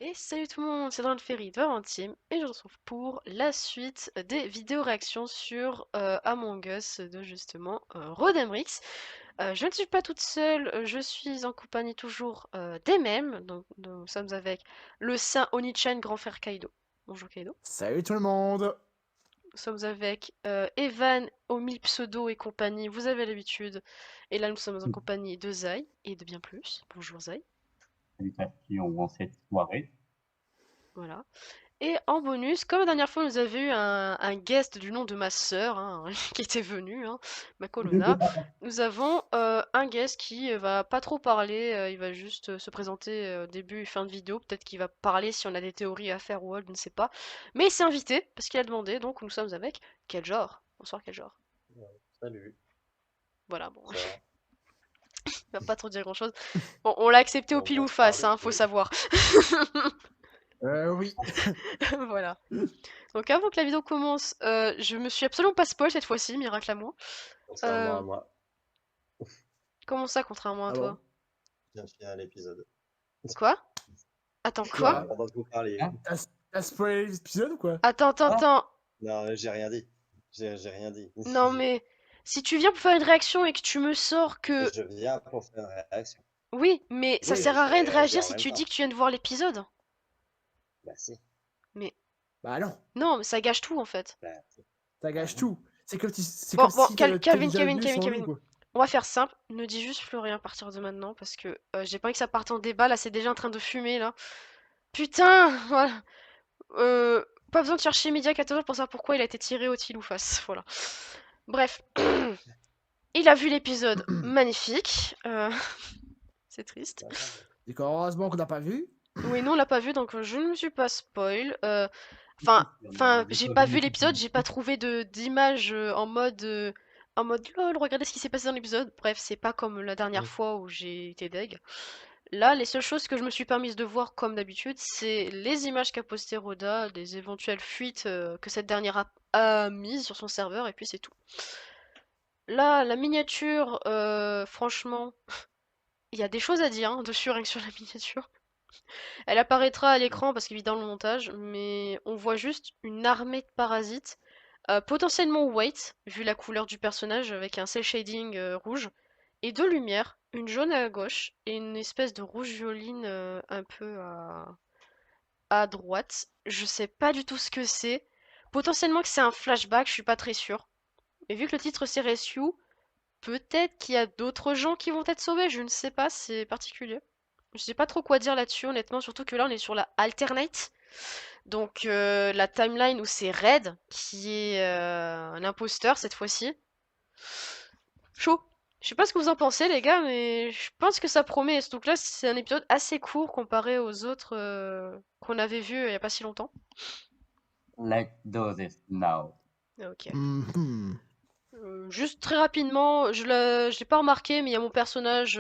Et salut tout le monde, c'est Drone Ferry de Valentim et je vous retrouve pour la suite des vidéos réactions sur Among Us de justement Rodemrix. Je ne suis pas toute seule, je suis en compagnie toujours des mêmes. Donc nous sommes avec le Saint Onichan Grand Frère Kaido. Bonjour Kaido. Salut tout le monde! Nous sommes avec Evan, aux 1000 pseudos et compagnie, vous avez l'habitude. Et là nous sommes en compagnie de Zai et de bien plus. Bonjour Zai. Salutations en cette soirée. Voilà. Et en bonus, comme la dernière fois, nous avions eu un guest du nom de ma sœur hein, qui était venu, hein, ma colonna. Nous avons un guest qui va pas trop parler, il va juste se présenter début et fin de vidéo. Peut-être qu'il va parler si on a des théories à faire ou autre, je ne sais pas. Mais il s'est invité parce qu'il a demandé, donc nous sommes avec quel genre? Bonsoir, quel genre? Salut, Voilà, bon, ça va. il va pas trop dire grand-chose. Bon, on l'a accepté au On pile va ou se face, parler hein, de faut trucs. savoir. Oui. Voilà. Donc avant que la vidéo commence, je me suis absolument pas spoil cette fois-ci, miracle à moi. Contrairement Euh, à moi, Comment ça, contrairement à Ah toi? bon? je viens de finir l'épisode. Quoi? Attends, quoi? Quoi? Pendant que vous parliez. Hein? T'as spoilé l'épisode ou quoi? Attends. Non, j'ai rien dit. J'ai rien dit. Non mais, si tu viens pour faire une réaction et que tu me sors que... Je viens pour faire une réaction. Oui, mais ça Oui, sert mais à je rien de vais réagir réagir en si même tu dis temps. que tu viens de voir l'épisode. Bah si. Mais, Bah non, non, mais ça gâche tout en fait. Bah, si. ça Bah gâche non. tout. C'est Bon, comme bon, si t'avais déjà vu sans nous, Calvin. quoi. On va faire simple, ne dis juste plus rien à partir de maintenant parce que j'ai pas envie que ça parte en débat, là c'est déjà en train de fumer là. Putain, voilà. Pas besoin de chercher Media 14 pour savoir pourquoi il a été tiré au tilou face, voilà. Bref, il a vu l'épisode magnifique. C'est triste. Bah, non. Et heureusement qu'on n'a pas vu. Oui, non, on l'a pas vu, donc je ne me suis pas spoil. Enfin, j'ai pas vu l'épisode, j'ai pas trouvé de d'image en mode lol, regardez ce qui s'est passé dans l'épisode. Bref, c'est pas comme la dernière Mm. fois où j'ai été deg. Là, les seules choses que je me suis permise de voir comme d'habitude, c'est les images qu'a posté Roda, des éventuelles fuites que cette dernière a mises sur son serveur, et puis c'est tout. Là, la miniature, franchement, il y a des choses à dire hein, dessus, rien que sur la miniature. Elle apparaîtra à l'écran parce qu'évidemment le montage, mais on voit juste une armée de parasites, potentiellement white, vu la couleur du personnage avec un cel shading rouge, et deux lumières, une jaune à gauche et une espèce de rouge violine un peu à droite. Je sais pas du tout ce que c'est. Potentiellement que c'est un flashback, je suis pas très sûre. Mais vu que le titre c'est Rescue, peut-être qu'il y a d'autres gens qui vont être sauvés, je ne sais pas, c'est particulier. Je sais pas trop quoi dire là-dessus, honnêtement, surtout que là on est sur la alternate. Donc la timeline où c'est Red qui est un imposteur cette fois-ci. Chaud. Je sais pas ce que vous en pensez les gars, mais je pense que ça promet. Donc là c'est un épisode assez court comparé aux autres qu'on avait vus il y a pas si longtemps. Let's do this now. Ok. Mhm. Juste très rapidement, je l'ai pas remarqué, mais il y a mon personnage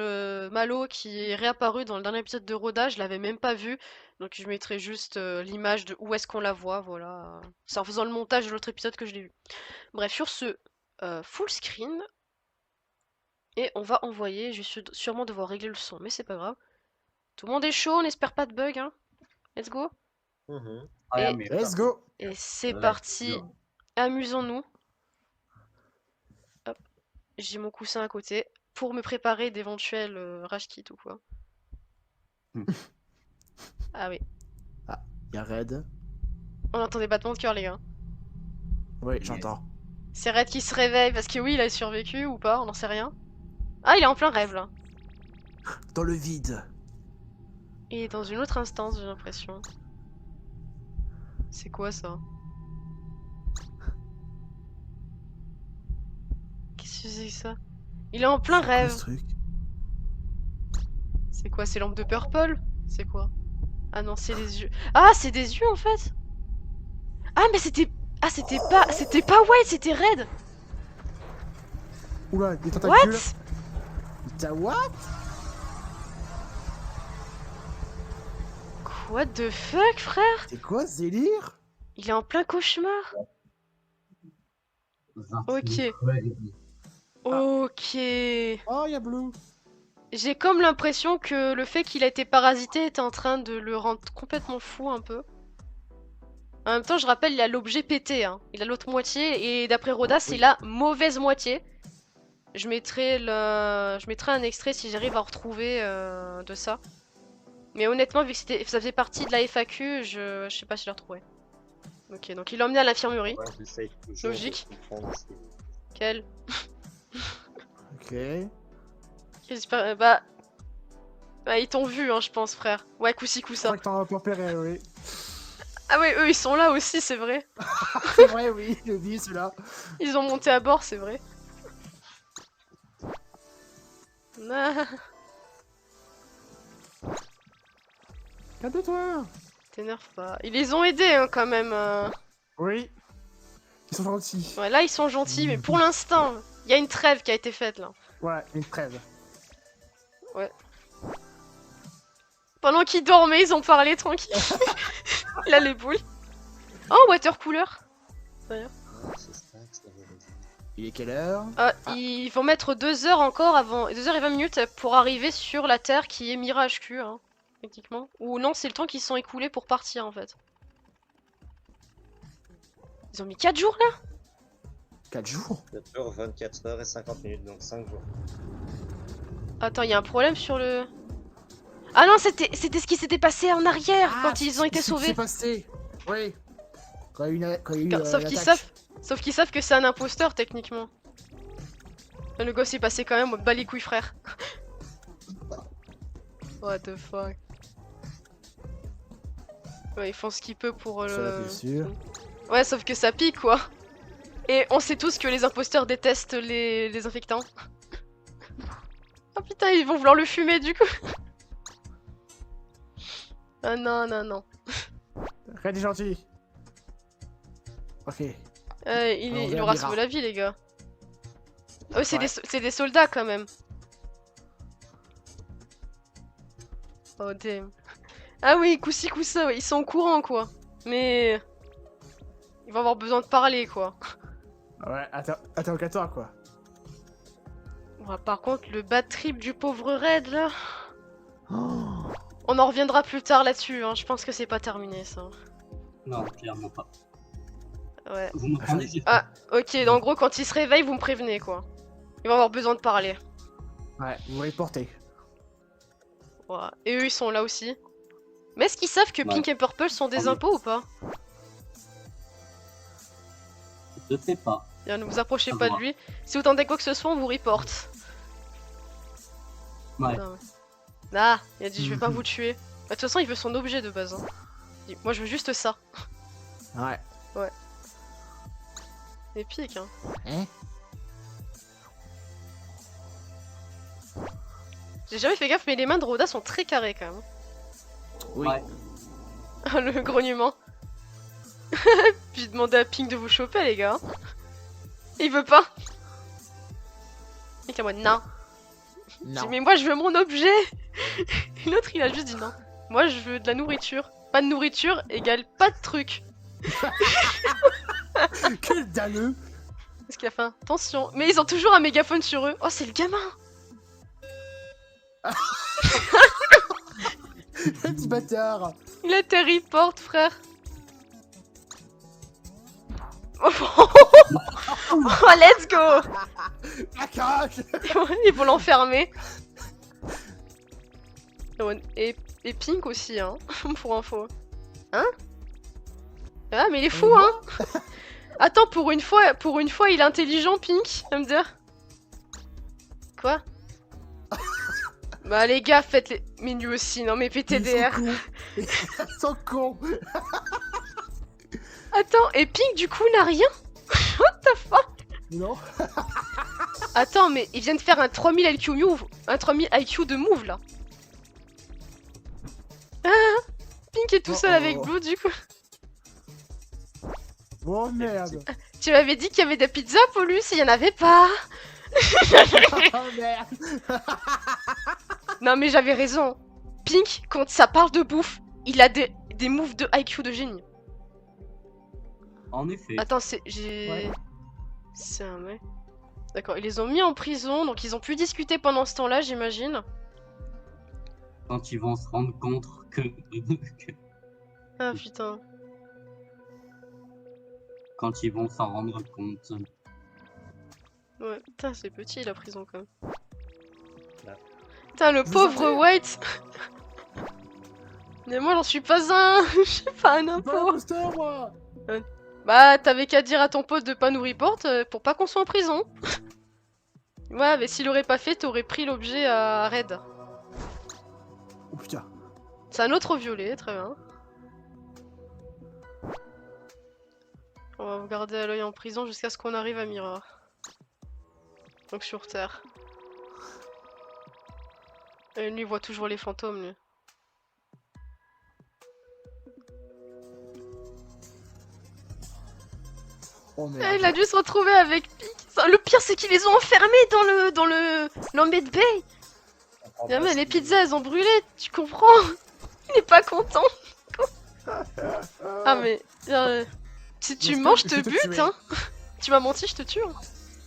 Malo qui est réapparu dans le dernier épisode de Roda, je l'avais même pas vu, donc je mettrai juste l'image de où est-ce qu'on la voit, voilà. C'est en faisant le montage de l'autre épisode que je l'ai vu. Bref, sur ce, full screen, et on va envoyer, je vais sûrement devoir régler le son, mais c'est pas grave. Tout le monde est chaud, on n'espère pas de bug, hein. Let's go. Mhm. I am Et, here. Let's go! et c'est Let's parti, go. amusons-nous. Hop, j'ai mon coussin à côté pour me préparer d'éventuels rage kits ou quoi. Ah oui. Ah, y'a Red. On entend des battements de cœur, les gars. Oui, Yes. j'entends. C'est Red qui se réveille parce que oui, il a survécu ou pas, on n'en sait rien. Ah, il est en plein rêve là. Dans le vide. Il est dans une autre instance, j'ai l'impression. C'est quoi ça? Qu'est-ce que c'est que ça? Il est en plein C'est quoi rêve. ce truc? C'est quoi, ces lampes de purple? C'est quoi? Ah non, c'est les yeux. Ah, c'est des yeux en fait. Ah, mais c'était. Ah, c'était pas White, c'était Red. Oula, des tentacules. What? Putain, what? What the fuck, frère? C'est quoi ce délire? Il est en plein cauchemar. That's Ok. incredible. Ok. Oh, y'a Blue. J'ai comme l'impression que le fait qu'il a été parasité est en train de le rendre complètement fou un peu. En même temps, je rappelle, il a l'objet pété, hein. Il a l'autre moitié, et d'après Roda, c'est Oui. la mauvaise moitié. Je mettrai un extrait si j'arrive à retrouver de ça. Mais honnêtement, vu que ça faisait partie de la FAQ, je sais pas si je l'ai retrouvé. Ok, donc il l'a emmené à l'infirmerie. Ouais, j'essaye toujours Logique. de comprendre ce qui- Quel Ok. J'espère. Bah, ils t'ont vu, hein, je pense, frère. Ouais, coup-ci, Je coup-ça. crois que t'en as repéré, oui. Ah ouais, eux, ils sont là aussi, c'est vrai. C'est vrai, oui, je le dis, celui-là. Ils ont monté à bord, c'est vrai. Ah, Calme-toi. t'énerve pas. Ils les ont aidés, hein, quand même. Oui. Ils sont gentils. Ouais, là, ils sont gentils, mais pour l'instant, il y a une trêve qui a été faite, là. Ouais, une trêve. Pendant qu'ils dormaient, ils ont parlé tranquille. Il a les boules. Oh, water cooler. Ouais, c'est ça que ça veut dire. Il est quelle heure? Ils vont mettre 2 heures encore avant, 2 heures et 20 minutes pour arriver sur la Terre qui est Mirage Q, hein, techniquement. Ou non, c'est le temps qu'ils se sont écoulés pour partir en fait. Ils ont mis 4 jours là? 4 jours. 4 jours, 24 heures et 50 minutes, donc 5 jours. Attends, il y a un problème sur le. Ah non, c'était ce qui s'était passé en arrière Ah, quand ils ont été c'est ce qui s'est sauvés. passé. Oui. Quand il y a eu, quand il y a eu, Sauf qu'ils savent que c'est un imposteur techniquement. Le gosse est passé quand même, bat les couilles frère. What the fuck. Ouais, ils font ce qu'ils peuvent pour Ça, le. c'est sûr. Ouais, sauf que ça pique quoi. Et on sait tous que les imposteurs détestent les infectants. Oh putain, ils vont vouloir le fumer du coup. Ah non, non, non. Red est gentil. Ok. Il verra aura Mira. sauvé la vie, les gars. Ah oui, c'est Ouais. c'est des soldats quand même. Oh damn. Ah oui, coup-ci, coup-ça, ouais, ils sont au courant quoi. Mais. Ils vont avoir besoin de parler quoi. Ouais, interrogatoire quoi. Ouais, par contre, le bad trip du pauvre Red là. Oh. On en reviendra plus tard là-dessus, hein. Je pense que c'est pas terminé ça. Non, clairement pas. Ouais. Vous m'entendez? J'ai fait- Ah, ok, en gros, quand ils se réveillent, vous me prévenez quoi. Ils vont avoir besoin de parler. Ouais, vous reportez. Ouais. Et eux, ils sont là aussi. Mais est-ce qu'ils savent que Ouais. Pink et Purple sont des Ah oui. impôts ou pas? Je sais pas. Bien, ne vous approchez À pas de voir. lui. Si vous tentez quoi que ce soit, on vous reporte. Ouais. Ah, il a dit je vais pas vous tuer. Bah, de toute façon, il veut son objet de base. Hein. Il dit, moi, je veux juste ça. Ouais. Épique, hein. Hein? J'ai jamais fait gaffe, mais les mains de Rhoda sont très carrées quand même. Oui. Ouais. Le grognement. J'ai demandé à Pink de vous choper, les gars. Il veut pas. Il est en mode non. Je dis, Non. mais moi je veux mon objet. Et l'autre il a juste dit non. Moi je veux de la nourriture. Pas de nourriture égale pas de truc. Quel dalleux. Parce qu'il a faim. Attention. Mais ils ont toujours un mégaphone sur eux. Oh c'est le gamin. Quel petit bâtard. Il a été report frère. Oh, let's go. Accroche. Ils vont l'enfermer. Et Pink aussi, hein, pour info. Hein? Ah, mais il est fou, hein? Attends, pour une fois, il est intelligent, Pink, à me dire. Quoi? Bah, les gars, faites les. Mais lui aussi, non, mais PTDR. Ils sont cons. Attends, et Pink, du coup, n'a rien? What the fuck? Non. Attends, mais ils viennent faire un 3000 IQ move. Un 3000 IQ de move, là. Ah, Pink est tout seul avec Blue, du coup. Oh merde. Tu m'avais dit qu'il y avait des pizzas, Paulus, il y en avait pas. Oh merde. Non, mais j'avais raison. Pink, quand ça parle de bouffe, il a des moves de IQ de génie. En effet. Attends, j'ai... Ouais. C'est un mec. D'accord, ils les ont mis en prison, donc ils ont pu discuter pendant ce temps-là, j'imagine. Quand ils vont se rendre compte que... Ah putain. Quand ils vont s'en rendre compte. Ouais, putain, c'est petit la prison quand même. Là. Putain, le Vous pauvre sentez White. Mais moi, j'en suis pas un. Je suis pas un C'est pas impôt. l'imposteur, moi. Bah, t'avais qu'à dire à ton pote de pas nous report pour pas qu'on soit en prison. Ouais, mais s'il aurait pas fait, t'aurais pris l'objet à Red. Oh putain. C'est un autre violet, très bien. On va vous garder à l'œil en prison jusqu'à ce qu'on arrive à Mirror. Donc sur Terre. Et lui, il voit toujours les fantômes, lui. Oh Eh, merde. il a dû se retrouver avec Pink. Le pire, c'est qu'ils les ont enfermés dans le l'embed bay. Ah, mais les pizzas, elles ont brûlé, tu comprends? Il est pas content. Ah, mais... si tu J'espère manges, que je je te vais te bute, tuer. hein. Tu m'as menti, je te tue. Hein.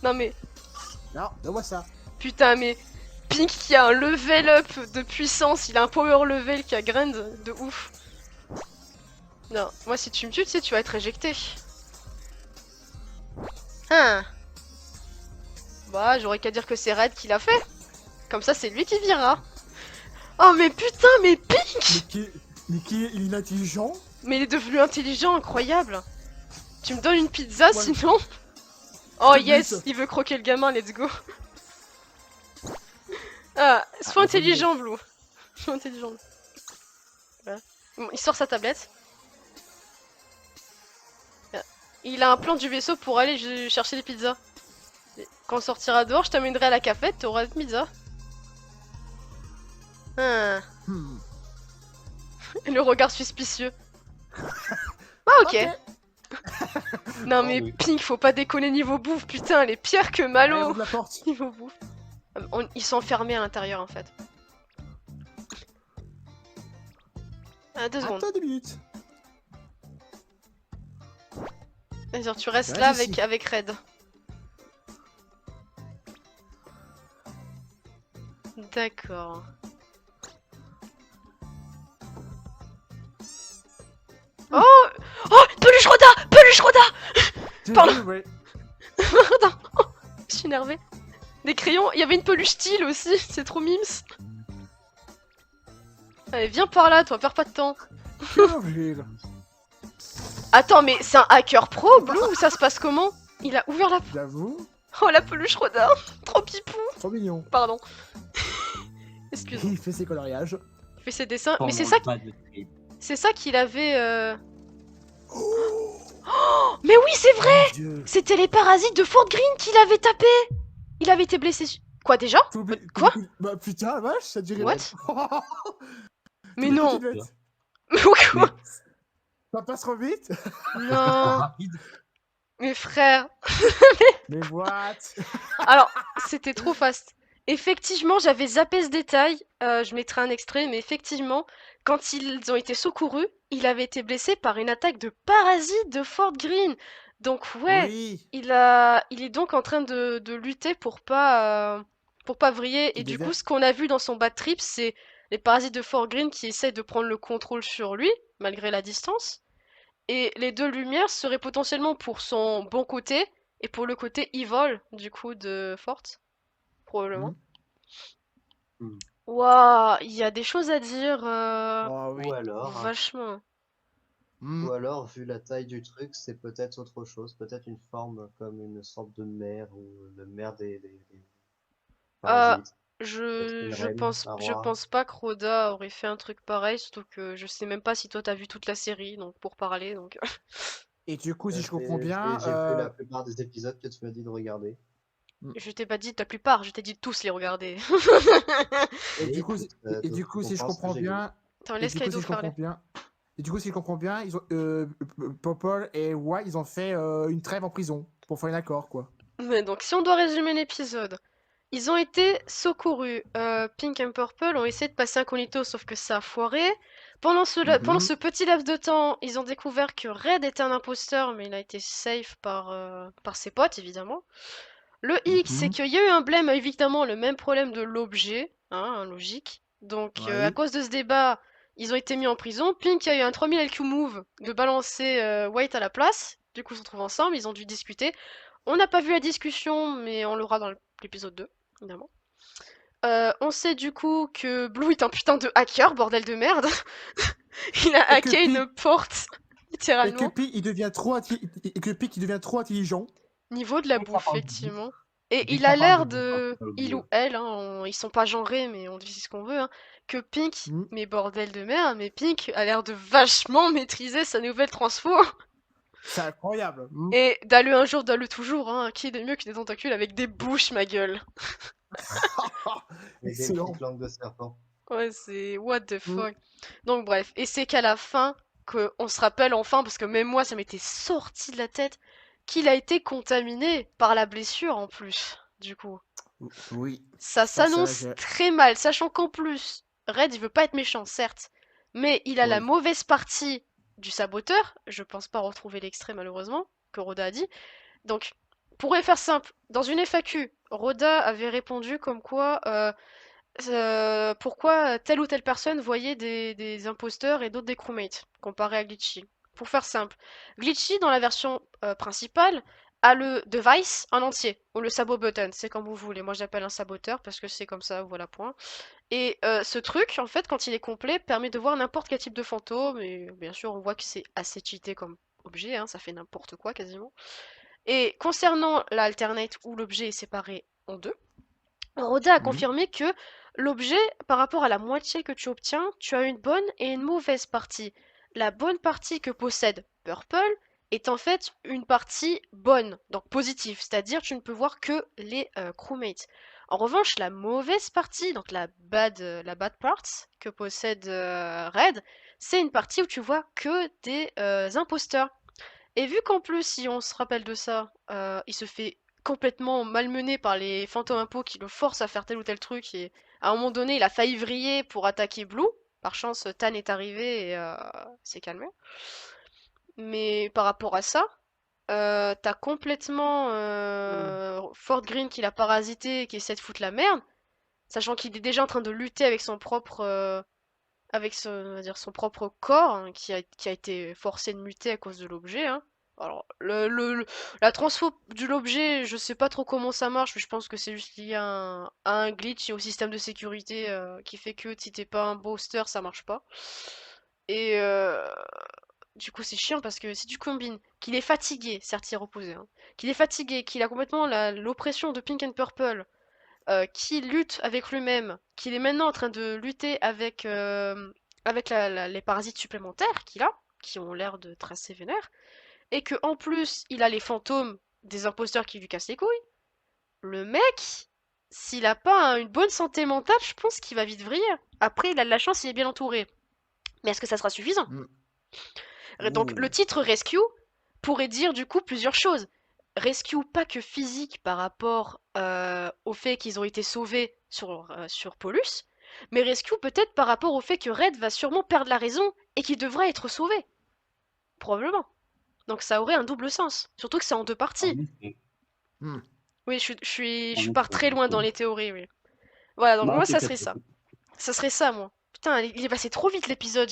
Non, mais... Non, donne-moi ça. Putain, mais... Pink qui a un level up de puissance, il a un power level qui a grind de ouf. Non, moi si tu me tues, tu sais, tu vas être éjecté. Hein. Bah, j'aurais qu'à dire que c'est Red qui l'a fait. Comme ça, c'est lui qui virera. Oh, mais putain, mais Pink! Mais qui est intelligent? Mais il est devenu intelligent, incroyable. Tu me donnes une pizza, Ouais. sinon? Oh Je te yes, bute. il veut croquer le gamin, let's go. Ah, sois Ah, intelligent, Blue. Sois intelligent. Voilà. Bon, il sort sa tablette. Il a un plan du vaisseau pour aller chercher les pizzas. Et quand on sortira dehors, je t'amènerai à la cafette, t'auras une pizza. Ah. Hmm. Le regard suspicieux. Ah ok. Non mais oui. Pink, faut pas déconner niveau bouffe, putain, elle est pire que Allez, Malo. ouvre la porte. Niveau bouffe. Ils sont enfermés à l'intérieur en fait. Ah, 2 secondes. Attends 2 minutes. C'est-à-dire, tu restes Reste là ici. avec Red. D'accord. Oh! Oh! Peluche Roda! Peluche Roda! J'ai Pardon. vu, ouais. Pardon. Je suis énervée. Des crayons, il y avait une peluche style aussi, c'est trop mimes. Allez, viens par là, toi, perds pas de temps. Virgile. Attends, mais c'est un hacker pro, Blue, ou ça se passe comment? Il a ouvert la... J'avoue. Oh, la peluche Roda. Trop pipou. Trop mignon. Pardon. Excuse-moi. Il fait ses coloriages. Il fait ses dessins. Quand Mais c'est on ça, le pas de trip. c'est ça qu'il avait... Oh, mais oui, c'est vrai. Mon Dieu. C'était les parasites de Fort Green qu'il avait tapé. Il avait été blessé... Quoi, déjà? Quoi? Bah putain, vache, ça dirait. What? What? Mais non. Mais- Mais quoi? Ça passe trop vite. Non. Rapide. Mes frères. Mais what? Alors, c'était trop fast. Effectivement, j'avais zappé ce détail. Je mettrai un extrait, mais effectivement, quand ils ont été secourus, il avait été blessé par une attaque de parasites de Fort Green. Donc ouais, Oui. il est donc en train de lutter pour pas vriller. Et Il du désert. coup, ce qu'on a vu dans son bad trip, c'est les parasites de Fort Green qui essaient de prendre le contrôle sur lui, malgré la distance. Et les deux lumières seraient potentiellement pour son bon côté et pour le côté evil, du coup, de Fort. Probablement. Hmm. Waouh, il y a des choses à dire Oh oui. Ou alors, vachement. Hmm. ou alors, vu la taille du truc, c'est peut-être autre chose, peut-être une forme comme une sorte de mer ou le mer des parasites. Je Peut-être une reine, un je roi. pense pas que Roda aurait fait un truc pareil, surtout que je sais même pas si toi t'as vu toute la série, donc pour parler, donc. Et du coup, si je J'ai- comprends bien, j'ai vu la plupart des épisodes que tu m'as dit de regarder. Je t'ai pas dit de la plupart, je t'ai dit de tous les regarder. et du coup, tu si je comprends ce que comprends j'ai vu. bien, Attends, et laisse du coup, Kaido si je faire comprends les. bien, et du coup, si je comprends bien, ils ont, Popol et White, ils ont fait une trêve en prison pour faire un accord, quoi. Mais donc, si on doit résumer l'épisode, ils ont été secourus. Pink et Purple ont essayé de passer incognito, sauf que ça a foiré. Pendant Mhm. ce petit laps de temps, ils ont découvert que Red était un imposteur, mais il a été safe par ses potes, évidemment. Le X, c'est Mhm. qu'il y a eu un blême, évidemment, le même problème de l'objet, hein, logique. Donc, Oui. à cause de ce débat, ils ont été mis en prison. Pink a eu un 3000 IQ move de balancer White à la place. Du coup, ils se retrouvent ensemble, ils ont dû discuter. On n'a pas vu la discussion, mais on l'aura dans l'épisode 2, évidemment. On sait du coup que Blue est un putain de hacker, bordel de merde. Il a Et que hacké Pi- une porte, Et que littéralement. Pi, il devient trop intelligent. Niveau de la Et ça bouffe, parle de effectivement. Et Dès il que ça a parle l'air de bouffe, de... faut pas Il l'oublier. ou elle, hein, ils sont pas genrés, mais on dit ce qu'on veut, hein, que Pink, Hmm. mais bordel de merde, mais Pink a l'air de vachement maîtriser sa nouvelle transfo. C'est incroyable. Et d'aller un jour, d'aller toujours, hein, qui est de mieux que des tentacules avec des bouches, ma gueule. Et des Excellent. petites langues de serpent. Ouais, c'est what the Mm. fuck. Donc bref, et c'est qu'à la fin qu'on se rappelle enfin, parce que même moi ça m'était sorti de la tête, qu'il a été contaminé par la blessure en plus, du coup. Oui. Ça s'annonce j'ai- très mal, sachant qu'en plus, Red il veut pas être méchant, certes, mais il a la Oui. mauvaise partie du saboteur, je pense pas retrouver l'extrait malheureusement, que Roda a dit. Donc, pour faire simple, dans une FAQ, Roda avait répondu comme quoi pourquoi telle ou telle personne voyait des imposteurs et d'autres des crewmates, comparé à Glitchy. Pour faire simple, Glitchy dans la version principale a le device en entier, ou le sabot button, c'est comme vous voulez. Moi j'appelle un saboteur parce que c'est comme ça, voilà point. Et ce truc, en fait, quand il est complet, permet de voir n'importe quel type de fantôme, et bien sûr on voit que c'est assez cheaté comme objet, hein, ça fait n'importe quoi quasiment. Et concernant l'alternate où l'objet est séparé en deux, Roda a Mhm. confirmé que l'objet, par rapport à la moitié que tu obtiens, tu as une bonne et une mauvaise partie. La bonne partie que possède Purple est en fait une partie bonne, donc positive, c'est-à-dire tu ne peux voir que les crewmates. En revanche, la mauvaise partie, donc la bad parts que possède Red, c'est une partie où tu vois que des imposteurs. Et vu qu'en plus, si on se rappelle de ça, il se fait complètement malmené par les fantômes impôts qui le forcent à faire tel ou tel truc, et à un moment donné, il a failli vriller pour attaquer Blue. Par chance, Tan est arrivé et s'est calmé. Mais par rapport à ça, t'as complètement Fort Green qui l'a parasité et qui essaie de foutre la merde, sachant qu'il est déjà en train de lutter avec son propre avec son, on va dire, son propre corps, hein, qui a été forcé de muter à cause de l'objet, hein. Alors, la transfo de l'objet, je sais pas trop comment ça marche, mais je pense que c'est juste lié à un glitch et au système de sécurité qui fait que si t'es pas un booster, ça marche pas. Et du coup, c'est chiant parce que si tu combines qu'il est fatigué, certes il est reposé, hein, qu'il est fatigué, qu'il a complètement l'oppression de Pink and Purple, qui lutte avec lui-même, qu'il est maintenant en train de lutter avec les parasites supplémentaires qu'il a, qui ont l'air de tracer vénère, et que en plus il a les fantômes des imposteurs qui lui cassent les couilles. Le mec, s'il a pas une bonne santé mentale, je pense qu'il va vite vriller. Après, il a de la chance, il est bien entouré. Mais est-ce que ça sera suffisant? Donc le Ouh. titre Rescue pourrait dire du coup plusieurs choses. Rescue pas que physique par rapport au fait qu'ils ont été sauvés sur Polus, mais rescue peut-être par rapport au fait que Red va sûrement perdre la raison et qu'il devrait être sauvé. Probablement. Donc ça aurait un double sens. Surtout que c'est en deux parties. En effet. Hmm. Oui, je En pars effet, très en loin dans effet. les théories, oui. Voilà, donc Non, moi c'est ça très serait très ça. bien. Ça serait ça, moi. Putain, il est passé trop vite l'épisode,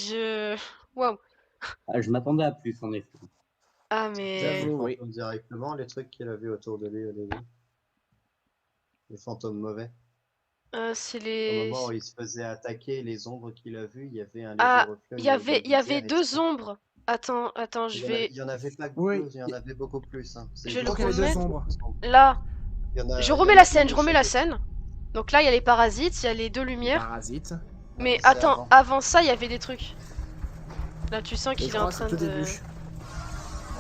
Waouh. Ah, je m'attendais à plus, en effet. Ah Les mais... J'avoue. Oui. fantômes directement, les trucs qu'il a vu autour de lui au début. Les fantômes mauvais. c'est Au les... moment où il se faisait attaquer, les ombres qu'il a vues, il y avait un léger Ah, reflet au il y niveau de avait, la il y avait visière et deux ça. ombres. Attends, je vais, Il y en avait pas que Oui. deux, il y en avait beaucoup plus. Hein. C'est je vais Je le crois juste qu'il y avait deux remettre. ombres. Là, Il y en a, je il y remets en la a deux scène, de je remets chaque la côté. scène. Donc là, il y a les parasites, il y a les deux Les lumières. parasites. Mais C'est attends, avant. avant ça, il y avait des trucs. Là, tu sens Et qu'il je est en crois que c'est train au de... début.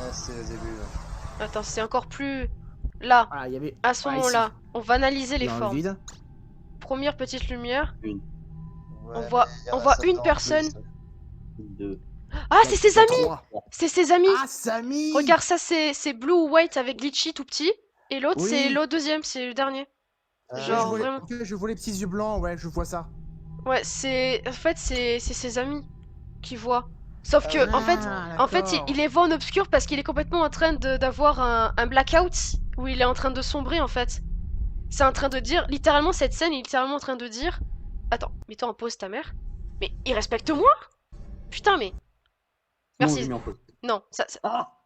Ouais, c'est au début. Ouais. Attends, c'est encore plus... Là, Voilà, il y avait. à ce Voilà, moment-là, ici. on va analyser les Dans le formes. vide. Première petite lumière. Une, On Ouais, voit, mais il y en on a voit certains une en personne. plus. deux, Ah, c'est ses amis! Trois. C'est ses amis! Ah, Samy. Regarde, ça c'est Blue ou White avec Glitchy tout petit. Et l'autre, c'est Oui. l'autre deuxième, c'est le dernier. Ah, Oui, Genre, oui. vraiment. je vois les petits yeux blancs, ouais, je vois ça. Ouais, c'est... En fait, c'est ses amis qui voient. Sauf que, Ah, en fait, il les voit en obscur parce qu'il est complètement en train d'avoir un blackout où il est en train de sombrer, en fait. C'est en train de dire... Littéralement, cette scène est littéralement en train de dire Attends, mets-toi en pause ta mère. Mais il respecte moi? Putain, mais. Non, j'ai Merci. mis en pause. Non, Ah!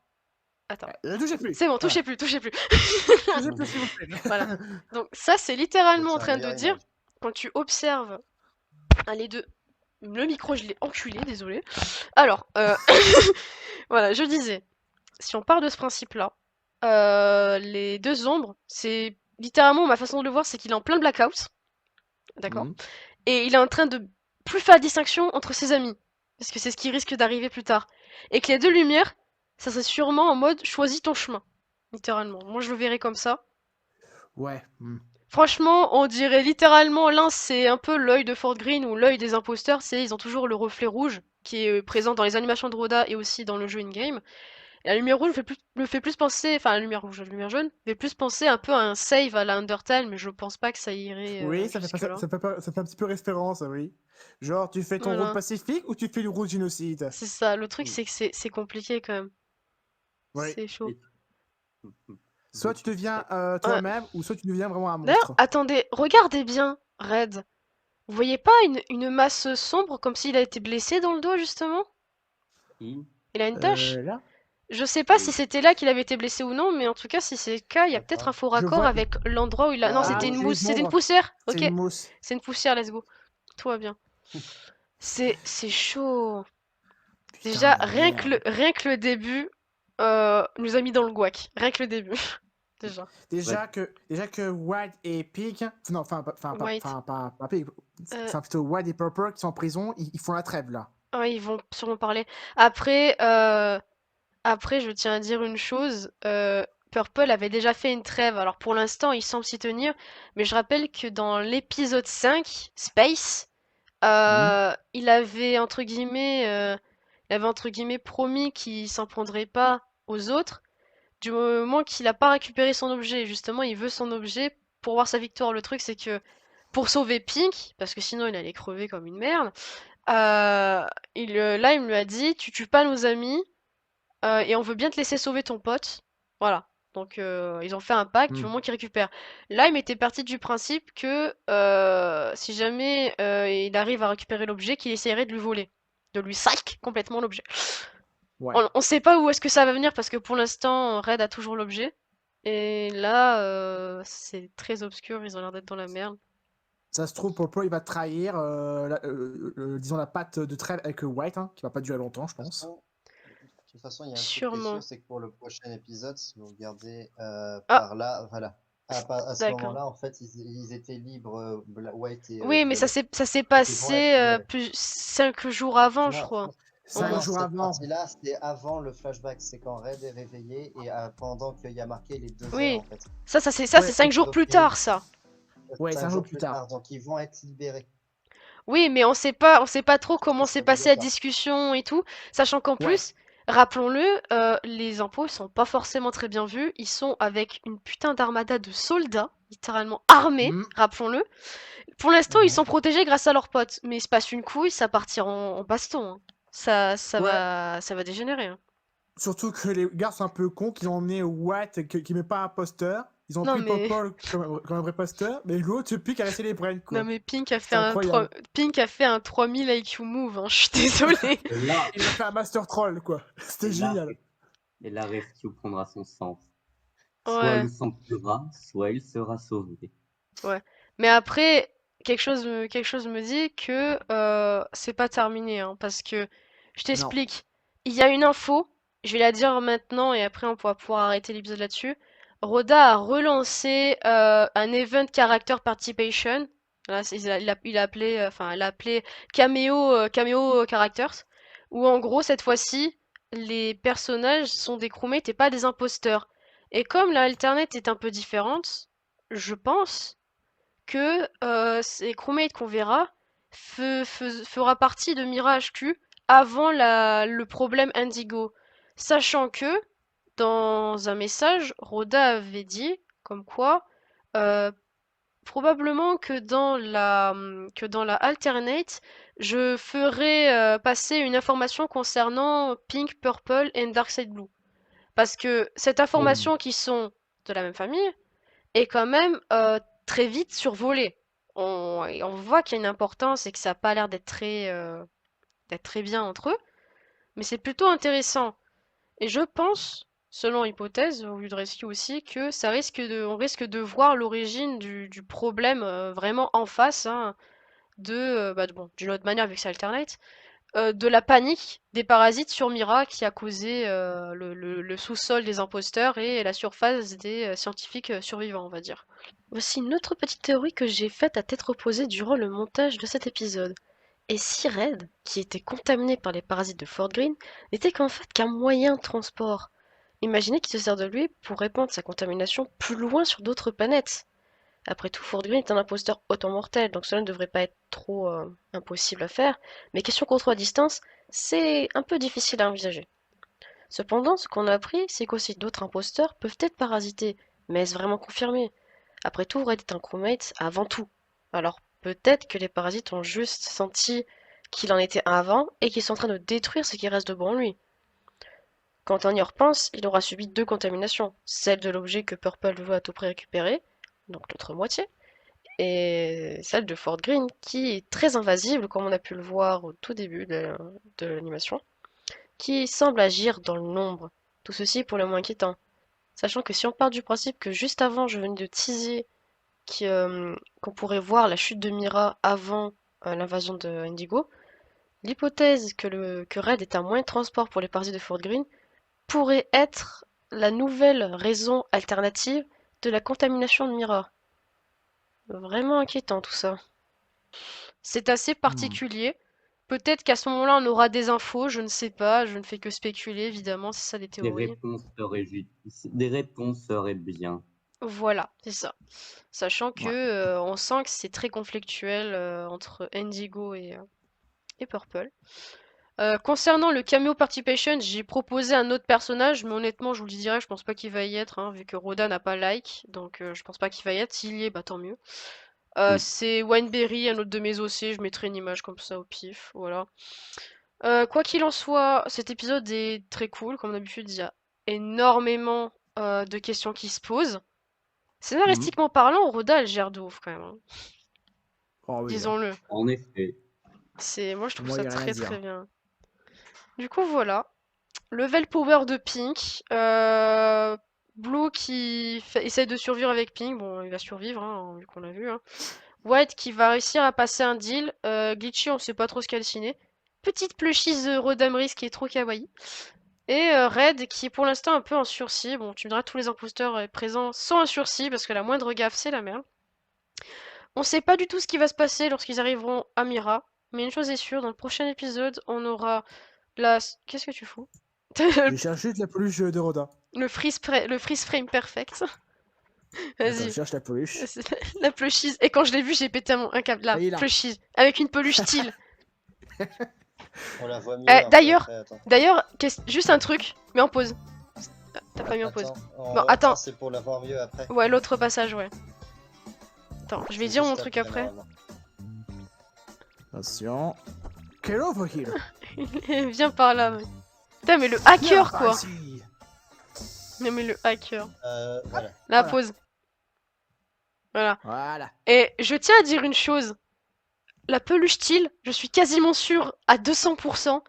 Attends. Ne touchez plus. C'est bon, Voilà. touchez plus, touchez plus. Touchez plus, s'il vous plaît. Voilà. Donc ça, c'est Mais littéralement en c'est un train de meilleur dire, image. quand tu observes les deux... Le micro, je l'ai enculé, désolé. Alors, voilà, je disais, si on part de ce principe-là, les deux ombres, c'est littéralement ma façon de le voir, c'est qu'il est en plein blackout, d'accord? Mhm. Et il est en train de plus faire la distinction entre ses amis, parce que c'est ce qui risque d'arriver plus tard. Et que les deux lumières, ça serait sûrement en mode choisis ton chemin, littéralement. Moi, je le verrais comme ça. Ouais. Franchement, on dirait littéralement, l'un c'est un peu l'œil de Fort Green ou l'œil des imposteurs, c'est ils ont toujours le reflet rouge qui est présent dans les animations de Roda et aussi dans le jeu in-game. Et la lumière rouge me fait plus penser, enfin la lumière rouge, la lumière jaune, me fait plus penser un peu à un save à la Undertale, mais je pense pas que ça irait Oui, ça fait, pas- jusque-là. ça fait un petit peu référence, oui. Genre, tu fais ton rôle Voilà, pacifique ou tu fais le rôle génocide? c'est ça. Le truc Mm. c'est que c'est compliqué quand même. Oui. C'est chaud. Et- Soit tu deviens Ouais. toi-même, ou soit tu deviens vraiment un D'ailleurs, monstre. attendez, regardez bien, Red. Vous voyez pas une masse sombre comme s'il a été blessé dans le dos justement? Qui? Il a une tache? Là, Je sais pas si Oui. c'était là qu'il avait été blessé ou non, mais en tout cas, si c'est le cas, il y a peut-être un D'accord. faux je raccord vois. avec l'endroit où il a. Non, Ah, c'était Ah, une c'est mousse, une c'était une ombre. poussière. C'est Ok, une mousse. c'est une poussière, let's go. Tout va bien. C'est chaud. Putain Déjà, de merde. rien que le début nous a mis dans le guac. Rien que le début. Déjà. Ouais. Déjà que White et Pig, non, White. pas Pig, Euh, c'est plutôt White et Purple qui sont en prison, ils font la trêve là. ouais, ils vont sûrement parler. Après, après, je tiens à dire une chose. Purple avait déjà fait une trêve. Alors pour l'instant, il semble s'y tenir. Mais je rappelle que dans l'épisode 5, Space, Mhm. il avait entre guillemets promis qu'il s'en prendrait pas aux autres du moment qu'il a pas récupéré son objet. Justement, il veut son objet pour voir sa victoire. Le truc, c'est que pour sauver Pink, parce que sinon il allait crever comme une merde, là il lui a dit, tu tues pas nos amis et on veut bien te laisser sauver ton pote. Voilà. Donc ils ont fait un pacte du Mhm. moment qu'il récupère. Là, il m'était parti du principe que si jamais il arrive à récupérer l'objet, qu'il essayerait de lui voler. De lui sac complètement l'objet. Ouais. On sait pas où est-ce que ça va venir parce que pour l'instant, Red a toujours l'objet. Et là, c'est très obscur, ils ont l'air d'être dans la merde. Ça se trouve, Purple il va trahir, disons, la patte de trêve avec White, hein, qui va pas durer longtemps, je pense. De toute façon, il y a un truc qui est Sûrement. sûr, c'est que pour le prochain épisode, si vous regardez Ah, par là, voilà. À ce d'accord. moment-là, en fait, ils étaient libres, White et Oui, mais Violet. ça s'est Donc, ils vont être passé libérés. plus 5 jours avant, je Non, crois. non, Cinq Ouais. non, jours cette avant. partie-là, c'est avant le flashback. C'est quand Red est réveillé et pendant qu'il y a marqué les 2 heures, Oui. en fait. Ça, c'est Ouais, 5 jours Donc, plus tard, ça. ouais, 5 5 jours jours plus plus tard. tard. Donc, ils vont être libérés. Oui, mais on sait pas trop comment C'est s'est ce que je veux passée dire la par. discussion et tout, sachant qu'en Ouais. plus, rappelons-le, les impôts ils sont pas forcément très bien vus, ils sont avec une putain d'armada de soldats, littéralement armés, Mhm. rappelons-le. Pour l'instant, ils Mhm. sont protégés grâce à leurs potes, mais il se passe une couille, ça partira en baston, hein. Ouais, Ça va dégénérer, hein. surtout que les gars sont un peu cons, qu'ils ont emmené White qui met pas un imposteur. Ils ont Non pris mais, Purple comme un vrai imposteur, mais l'autre, depuis, qui a laissé les brains, non quoi. mais Pink a fait C'est incroyable. Pink a fait un 3000 IQ move, hein, je suis désolée. Et là, Il a fait un Master Troll, quoi. et C'était là, génial. et là, Rescue prendra son sens. Soit Ouais. il s'en tuera, soit il sera sauvé. Ouais. Mais après, quelque chose me dit que c'est pas terminé, hein, parce que je Non. t'explique. Il y a une info, je vais la dire maintenant et après on pourra pouvoir arrêter l'épisode là-dessus. Roda a relancé un event character participation. Là, il a appelé, enfin, elle a appelé cameo characters, où en gros cette fois-ci les personnages sont des crewmates et pas des imposteurs. Et comme la alternate est un peu différente, je pense que ces crewmates qu'on verra fera partie de Mirage Q avant le problème Indigo. Sachant que, dans un message, Roda avait dit, comme quoi, euh, probablement que dans la alternate, je ferai passer une information concernant Pink, Purple et Darkseid Blue. Parce que cette Oh. information qui sont de la même famille est quand même très vite survolée. on voit qu'il y a une importance et que ça a pas l'air d'être très bien entre eux, mais c'est plutôt intéressant. Et je pense, selon hypothèse, au vu de Rescue aussi, que on risque de voir l'origine du problème vraiment en face, hein, bon, d'une autre manière vu que c'est Alternate, de la panique des parasites sur Mira qui a causé le sous-sol des imposteurs et la surface des scientifiques survivants, on va dire. Voici une autre petite théorie que j'ai faite à tête reposée durant le montage de cet épisode. Et si Red, qui était contaminé par les parasites de Fort Green, n'était qu'en fait qu'un moyen de transport? Imaginez qu'il se sert de lui pour répandre sa contamination plus loin sur d'autres planètes. Après tout, Fort Green est un imposteur autant mortel, donc cela ne devrait pas être trop impossible à faire, mais question contrôle à distance, c'est un peu difficile à envisager. Cependant, ce qu'on a appris, c'est qu'aussi d'autres imposteurs peuvent être parasités, mais est-ce vraiment confirmé? Après tout, Red est un crewmate avant tout. Alors peut-être que les parasites ont juste senti qu'il en était un avant et qu'ils sont en train de détruire ce qui reste de bon en lui. Quand on y repense, il aura subi 2 contaminations, celle de l'objet que Purple veut à tout prix récupérer, donc l'autre moitié, et celle de Fort Green, qui est très invasible, comme on a pu le voir au tout début de l'animation, qui semble agir dans le nombre. Tout ceci est pour le moins inquiétant. Sachant que si on part du principe que juste avant, je venais de teaser qu'on pourrait voir la chute de Mira avant l'invasion de Indigo, l'hypothèse que Red est un moyen de transport pour les parasites de Fort Green pourrait être la nouvelle raison alternative de la contamination de Mira. Vraiment inquiétant tout ça. C'est assez particulier. Peut-être qu'à ce moment-là, on aura des infos, je ne sais pas, je ne fais que spéculer, évidemment, c'est ça les Des théories. réponses seraient bien. Voilà, c'est ça. Sachant que Ouais. on sent que c'est très conflictuel entre Indigo et Purple. Concernant le cameo participation, j'ai proposé un autre personnage, mais honnêtement, je vous le dirai, je pense pas qu'il va y être, hein, vu que Roda n'a pas like, donc je pense pas qu'il va y être. S'il y est, bah tant mieux. C'est Wineberry, un autre de mes OC, je mettrai une image comme ça au pif, voilà. Quoi qu'il en soit, cet épisode est très cool, comme d'habitude, il y a énormément de questions qui se posent. Scénaristiquement parlant, Roda, elle gère de ouf quand même, hein. Oh oui, hein. Disons-le. En effet. Moi, je trouve Moi, ça il n'y a rien à très très dire. bien. Du coup, voilà. Level power de Pink. Blue qui essaye de survivre avec Pink. Bon, il va survivre, hein, vu qu'on l'a vu, hein. White qui va réussir à passer un deal. Glitchy, on sait pas trop ce qu'elle ciné. Petite plushise Rodamris qui est trop kawaii. Et Red qui est pour l'instant un peu en sursis. Bon, tu me diras, tous les imposteurs présents sont en sursis parce que la moindre gaffe, c'est la merde. On sait pas du tout ce qui va se passer lorsqu'ils arriveront à Mira. Mais une chose est sûre, dans le prochain épisode, on aura la... Qu'est-ce que tu fous? Je cherche juste la peluche de Roda. Le freeze frame perfect. Attends, je Vas-y. cherche la peluche. La plushise. Et quand je l'ai vu, j'ai pété un câble. Ah, Là, il est là. plushise. Avec une peluche style. On la voit mieux un peu D'ailleurs, après, attends. juste un truc. Mets en pause. T'as pas mis en pause. Attends, Bon, attends. c'est pour la voir mieux après. Ouais, l'autre passage, ouais. Attends, je vais C'est dire mon juste truc après. normalement. Attention. Get over here. Viens par là, mec. Putain, mais le hacker, Viens quoi. par ici. Non, mais le hacker. Voilà. La Voilà. pause. Voilà. Voilà. Et je tiens à dire une chose. La peluche style, je suis quasiment sûr à 200%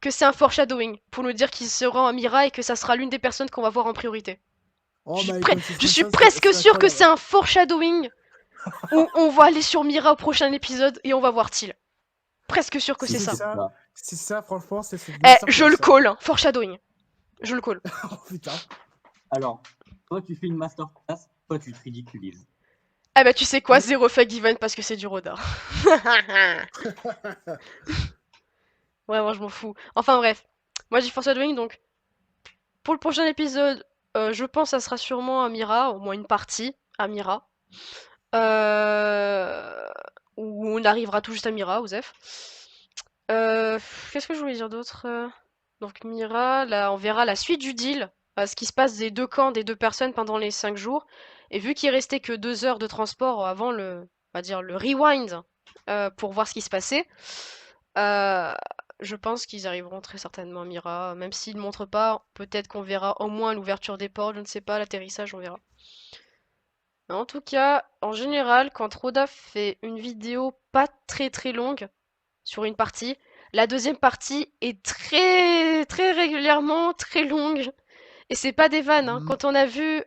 que c'est un foreshadowing pour nous dire qu'il se rend à Mira et que ça sera l'une des personnes qu'on va voir en priorité. Oh Je suis, my prêt- god, ce je serait suis ça, presque c'est sûr que c'est incroyable. un foreshadowing où on va aller sur Mira au prochain épisode et on va voir Till. Presque sûr que Si c'est c'est ça. ça, si c'est ça, franchement, c'est Eh, bien sûr je que le ça. call, hein, foreshadowing. Je le call. Oh putain. Alors, toi tu fais une masterclass, toi tu te ridiculises. Ah bah tu sais quoi, zéro fake given parce que c'est du Roda. Vraiment, je m'en fous. Enfin bref, moi j'ai foreshadowing donc pour le prochain épisode, je pense que ça sera sûrement Amira, au moins une partie Amira. Euh... Où on arrivera tout juste à Mira, Osef. Qu'est-ce que je voulais dire d'autre? Donc Mira, là on verra la suite du deal, ce qui se passe des deux camps, des deux personnes pendant les 5 jours. Et vu qu'il restait que 2 heures de transport avant on va dire le rewind, pour voir ce qui se passait, euh, je pense qu'ils arriveront très certainement à Mira. Même s'ils ne montrent pas, peut-être qu'on verra au moins l'ouverture des portes, je ne sais pas, l'atterrissage, on verra. En tout cas, en général, quand Roda fait une vidéo pas très très longue sur une partie, la deuxième partie est très très régulièrement très longue. Et c'est pas des vannes, hein. Hmm. Quand on a vu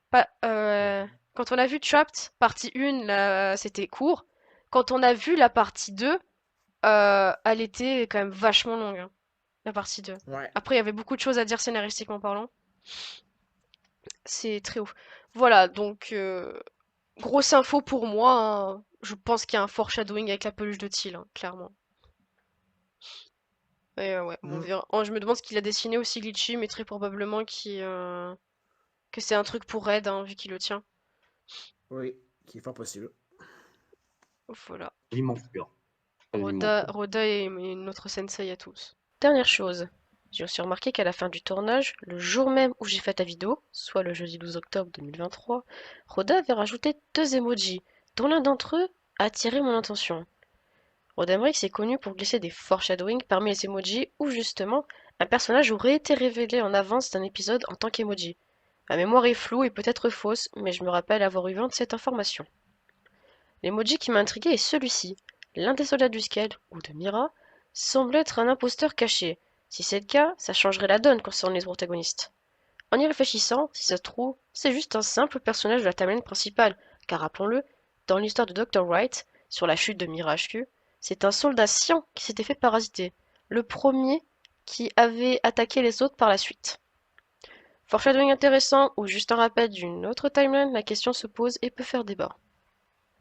pas- quand on a vu Trapped, partie 1, là, c'était court. Quand on a vu la partie 2, elle était quand même vachement longue, hein, la partie 2. Ouais. Après, il y avait beaucoup de choses à dire scénaristiquement parlant. C'est très ouf. Voilà, donc grosse info pour moi, hein. Je pense qu'il y a un foreshadowing avec la peluche de Teal, hein, clairement. Et ouais, on Hmm. verra. Oh, je me demande ce qu'il a dessiné aussi Glitchy, mais très probablement que c'est un truc pour Red, hein, vu qu'il le tient. Oui, qui est fort possible. Voilà. Quasiment sûr. Quasiment Roda, sûr. Roda est notre sensei à tous. Dernière chose, j'ai aussi remarqué qu'à la fin du tournage, le jour même où j'ai fait la vidéo, soit le jeudi 12 octobre 2023, Roda avait rajouté 2 emojis, dont l'un d'entre eux a attiré mon attention. Rodamrix est connu pour glisser des foreshadowing parmi les emojis où justement un personnage aurait été révélé en avance d'un épisode en tant qu'emoji. Ma mémoire est floue et peut-être fausse, mais je me rappelle avoir eu vent de cette information. L'emoji qui m'a intrigué est celui-ci. L'un des soldats du Skeld, ou de Mira, semble être un imposteur caché. Si c'est le cas, ça changerait la donne concernant les protagonistes. En y réfléchissant, si ça se trouve, c'est juste un simple personnage de la timeline principale, car rappelons-le, dans l'histoire de Dr. Wright, sur la chute de Mira HQ, c'est un soldat Scian qui s'était fait parasiter, le premier qui avait attaqué les autres par la suite. Foreshadowing intéressant ou juste un rappel d'une autre timeline, la question se pose et peut faire débat.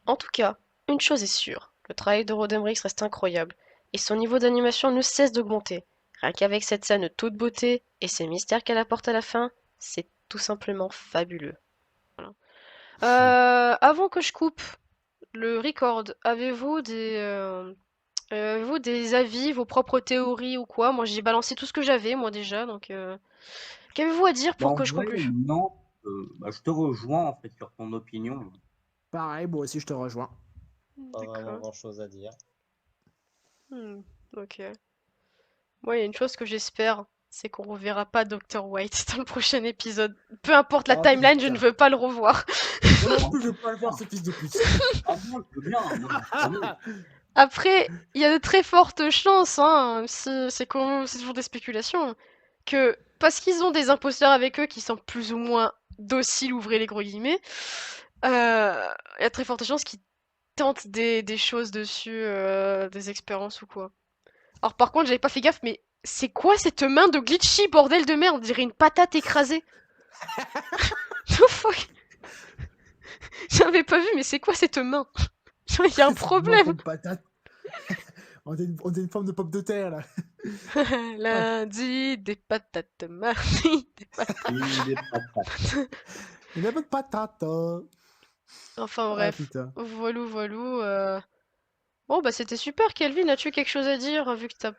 En tout cas, une chose est sûre, le travail de Rodembrix reste incroyable, et son niveau d'animation ne cesse d'augmenter. Rien qu'avec cette scène de toute beauté et ces mystères qu'elle apporte à la fin, c'est tout simplement fabuleux. Voilà. Avant que je coupe le record, avez-vous des avis, vos propres théories ou quoi? Moi j'ai balancé tout ce que j'avais, moi déjà, donc qu'avez-vous à dire Bah, pour en que je vrai, conclue? non. Bah, je te rejoins en fait sur ton opinion. Pareil, moi aussi, je te rejoins. Pas vraiment D'accord. grand-chose à dire. Ok. Moi, il y a une chose que j'espère, c'est qu'on reverra pas Dr. White dans le prochain épisode. Peu importe la Oh timeline, je ne putain. veux pas le revoir. Moi non Ah, plus, je veux pas le voir, ce fils de pute. ah non, je veux bien, moi, vraiment. Après, il y a de très fortes chances, hein, si c'est toujours des spéculations, que parce qu'ils ont des imposteurs avec eux qui sont plus ou moins dociles, ouvrez les gros guillemets, il y a de très fortes chances qu'ils tentent des choses dessus, des expériences ou quoi. Alors par contre, j'avais pas fait gaffe, mais c'est quoi cette main de Glitchy, bordel de merde? On dirait une patate écrasée. The fuck? J'avais pas vu, mais c'est quoi cette main? Il y a un Non, problème. comme patate. On a une forme de pomme de terre, là. Lundi, des patates, mardi, des patates. Et des patates. Une bonne patate. Enfin Ah bref, putain. voilou voilou. Bon bah c'était super, Kelvin. As-tu quelque chose à dire vu que t'as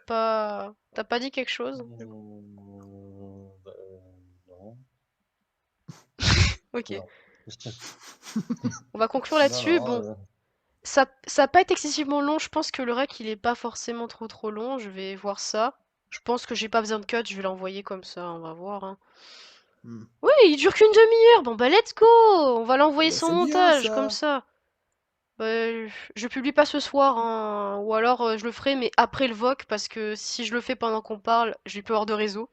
pas dit quelque chose? Bah, non. Ok, Non. on va conclure Non, là-dessus. non. Bon, ça a pas été excessivement long. Je pense que le rec il est pas forcément trop long. Je vais voir ça. Je pense que j'ai pas besoin de cut. Je vais l'envoyer comme ça. On va voir, hein. Hmm. Oui, il dure qu'une demi-heure. Bon bah let's go. On va l'envoyer Bah, sans c'est bien, montage comme ça. ça. Bah, je publie pas ce soir, hein, ou alors je le ferai mais après le VOC parce que si je le fais pendant qu'on parle, je vais plus avoir de réseau.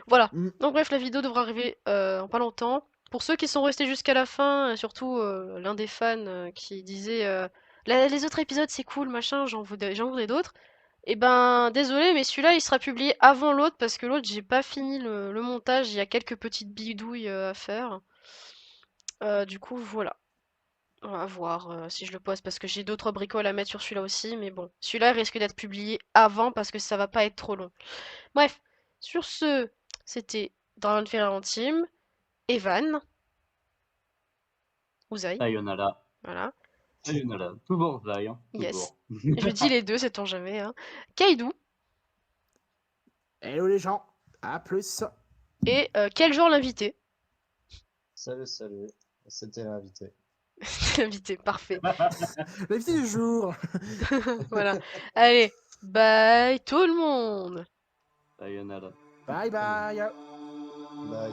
Voilà. Hmm. Donc bref, la vidéo devra arriver en pas longtemps. Pour ceux qui sont restés jusqu'à la fin, surtout l'un des fans qui disait les autres épisodes c'est cool, machin, j'en voudrais d'autres. Et ben désolé, mais celui-là il sera publié avant l'autre parce que l'autre j'ai pas fini le montage, il y a quelques petites bidouilles à faire. Du coup voilà. On va voir si je le poste parce que j'ai d'autres bricoles à mettre sur celui-là aussi, mais bon, celui-là il risque d'être publié avant parce que ça va pas être trop long. Bref, sur ce, c'était dans l'univers intime, Evan, Uzaï, Sayonara. voilà, Sayonara. Toujours Zay, hein. yes. Toujours. Je dis les deux, sait-on jamais, hein. Kaidu, Hello les gens. À plus. et quel genre l'invité? Salut, salut. C'était l'invité. L'invité, parfait. L'invité du jour. Voilà. Allez, bye tout le monde! Sayonara. Bye bye. Bye.